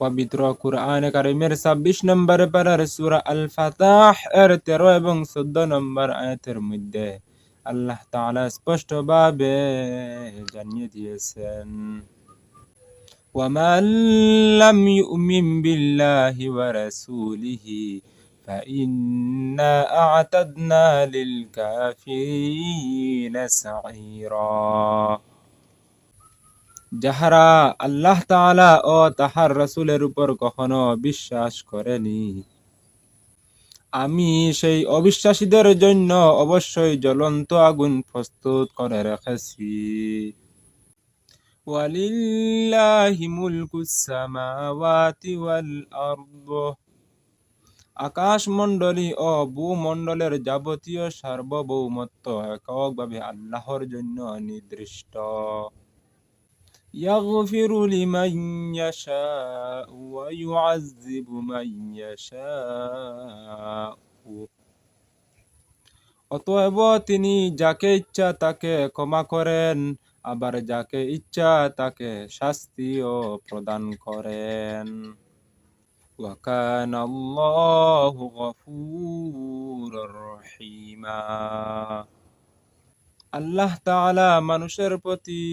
পবিত্র কুরআনে কারিমের ২৬ নম্বর পারার সূরা আল ফাতাহ এর ১৩ এবং ১৪ নম্বর আয়াতের মধ্যে আল্লাহ তাআলা স্পষ্টভাবে জানিয়ে দিয়েছেন, وَمَن لَّمْ يُؤْمِن بِاللَّهِ وَرَسُولِهِ فَإِنَّا أَعْتَدْنَا لِلْكَافِرِينَ سَعِيرًا। যাহারা আল্লাহ তাআলা ও তাহার রাসূলের উপর কখনো বিশ্বাস করেনি, আমি সেই অবিশ্বাসীদের জন্য অবশ্যই জ্বলন্ত আগুন প্রস্তুত করে রেখেছি। ওয়ালিল্লাহি মুলকুস সামাওয়াতি ওয়াল আরদ, আকাশমণ্ডলী ও ভূমণ্ডলের যাবতীয় সার্বভৌমত্ব এককভাবে আল্লাহর জন্য নির্দিষ্ট। ইয়াগফিরু লিমান ইয়াশাউ ওয়া ইউআযযিবু মান ইয়াশাউ, অতএব তিনি যাকে ইচ্ছা তাকে ক্ষমা করেন, আবার যাকে ইচ্ছা তাকে শাস্তিও প্রদান করেন। ওয়া কানা আল্লাহু গফুরুর রহিমা, আল্লাহ তাআলা মানুষের প্রতি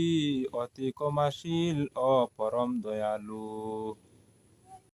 অতি ক্ষমাশীল ও পরম দয়ালু।